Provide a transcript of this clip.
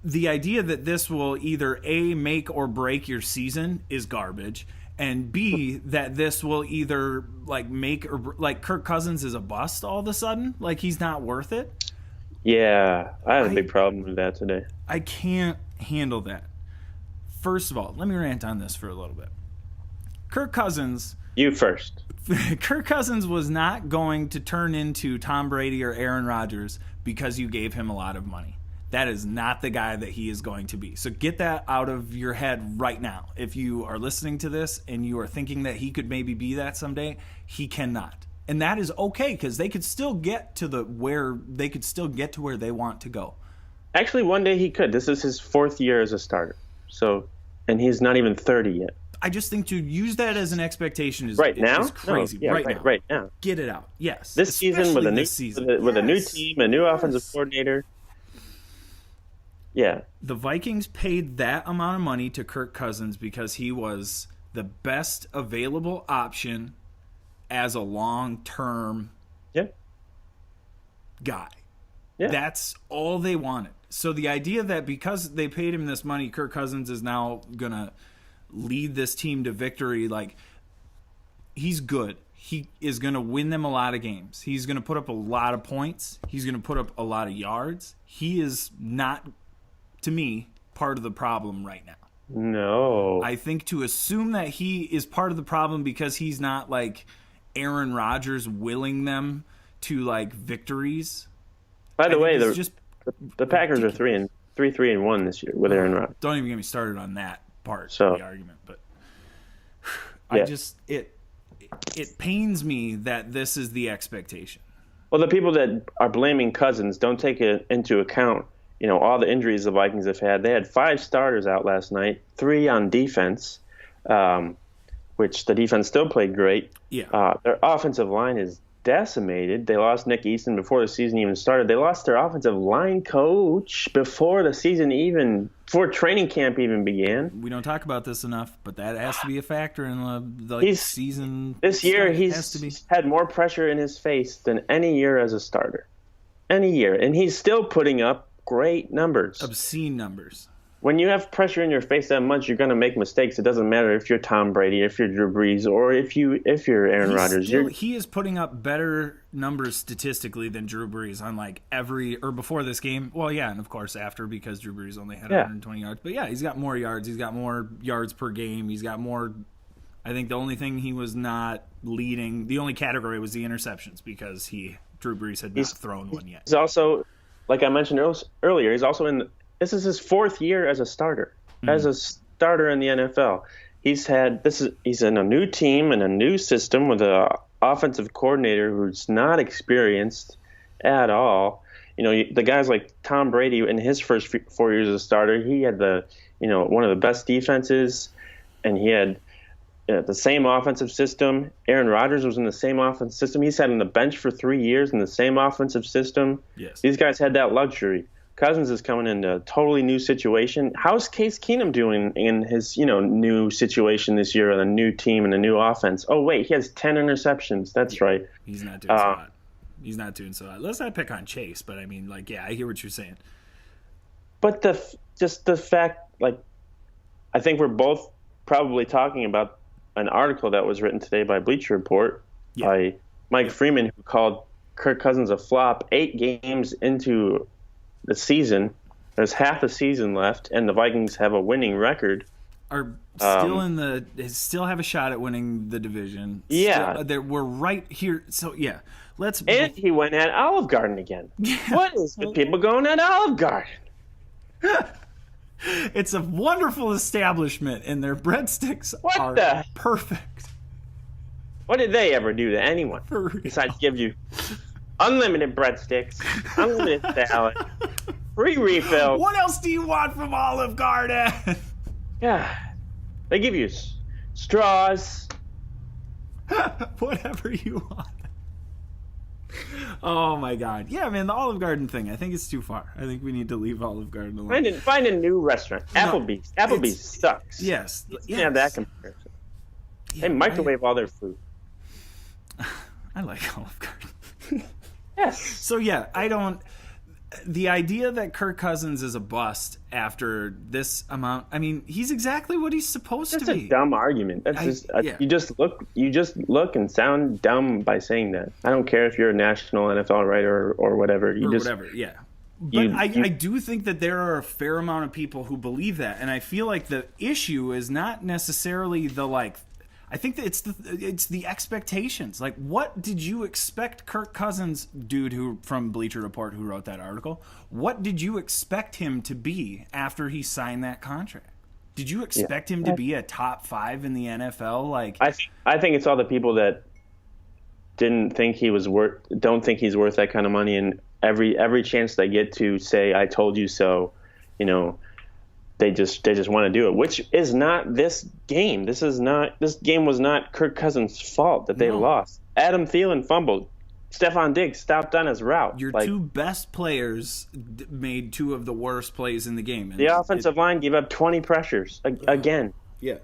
the idea that this will either A, make or break your season is garbage, and B, that this will either like make or like Kirk Cousins is a bust all of a sudden, like he's not worth it. Yeah, I had a big problem with that today. I can't handle that. First of all, let me rant on this for a little bit. Kirk Cousins. You first. Kirk Cousins was not going to turn into Tom Brady or Aaron Rodgers because you gave him a lot of money. That is not the guy that he is going to be. So get that out of your head right now. If you are listening to this and you are thinking that he could maybe be that someday, he cannot. And that is okay because they could still get to where they want to go. Actually, one day he could. This is his 4th year as a starter. So, and he's not even 30 yet. I just think to use that as an expectation is right now is crazy. No, yeah, right now. Get it out. Yes. This season with a new team, a new offensive coordinator. Yeah. The Vikings paid that amount of money to Kirk Cousins because he was the best available option as a long-term guy. Yeah. That's all they wanted. So the idea that because they paid him this money, Kirk Cousins is now going to lead this team to victory, like, he's good. He is going to win them a lot of games. He's going to put up a lot of points. He's going to put up a lot of yards. He is not, to me, part of the problem right now. No. I think to assume that he is part of the problem because he's not like Aaron Rodgers willing them to like victories. By the way, the Packers are 3-1 this year with Aaron Rodgers. Don't even get me started on that part of the argument, but I just it pains me that this is the expectation. Well, the people that are blaming Cousins don't take it into account, all the injuries the Vikings have had. They had 5 starters out last night, 3 on defense, which the defense still played great. Yeah. Their offensive line is decimated. They lost Nick Easton before the season even started. They lost their offensive line coach before training camp even began. We don't talk about this enough, but that has to be a factor in the season. This year, he's had more pressure in his face than any year as a starter. Any year. And he's still putting up great numbers. Obscene numbers. When you have pressure in your face that much, you're going to make mistakes. It doesn't matter if you're Tom Brady, if you're Drew Brees, or if you're Aaron Rodgers. He is putting up better numbers statistically than Drew Brees on like before this game. Well, yeah, and of course after because Drew Brees only had 120 yards. But yeah, he's got more yards. He's got more yards per game. He's got more. I think the only thing he was not leading, the only category was the interceptions because Drew Brees had not thrown one yet. He's also, like I mentioned earlier, he's also this is his 4th year as a starter, as a starter in the NFL. He's in a new team and a new system with an offensive coordinator who's not experienced at all. The guys like Tom Brady in his first 4 years as a starter, he had one of the best defenses, and he had the same offensive system. Aaron Rodgers was in the same offensive system. He sat on the bench for 3 years in the same offensive system. Yes. These guys had that luxury. Cousins is coming into a totally new situation. How's Case Keenum doing in his, new situation this year on a new team and a new offense? Oh, wait, he has 10 interceptions. That's right. He's not doing so hot. He's not doing so hot. Let's not pick on Chase, but I mean, I hear what you're saying. But the fact, I think we're both probably talking about an article that was written today by Bleacher Report by Mike Freeman, who called Kirk Cousins a flop 8 games into the season. There's half a season left, and the Vikings have a winning record. Are still still have a shot at winning the division. Yeah, we're right here. So yeah, And he went at Olive Garden again. What is with people going at Olive Garden? It's a wonderful establishment, and their breadsticks are perfect. What did they ever do to anyone besides give you unlimited breadsticks, unlimited salad, free refill? What else do you want from Olive Garden? Yeah, they give you straws. Whatever you want. Oh my God! Yeah, man, the Olive Garden thing. I think it's too far. I think we need to leave Olive Garden alone. Find a new restaurant. Applebee's. Applebee's sucks. Yes. You can't have that comparison. They microwave all their food. I like Olive Garden. Yes. So yeah, I don't. the idea that Kirk Cousins is a bust after this amount, I mean, he's exactly what he's supposed to be. That's a dumb argument. You just look and sound dumb by saying that. I don't care if you're a national NFL writer or whatever. Yeah. But I do think that there are a fair amount of people who believe that, and I feel like the issue is not necessarily I think that it's the expectations. Like, what did you expect Kirk Cousins, dude who from Bleacher Report who wrote that article, what did you expect him to be after he signed that contract? Did you expect him to be a top 5 in the NFL? Like, I think it's all the people that don't think he's worth that kind of money, and every chance they get to say "I told you so," they just want to do it, which is not this game. This game was not Kirk Cousins' fault that they lost. Adam Thielen fumbled. Stephon Diggs stopped on his route. Your two best players made 2 of the worst plays in the game. And the offensive line gave up 20 pressures again. Yeah.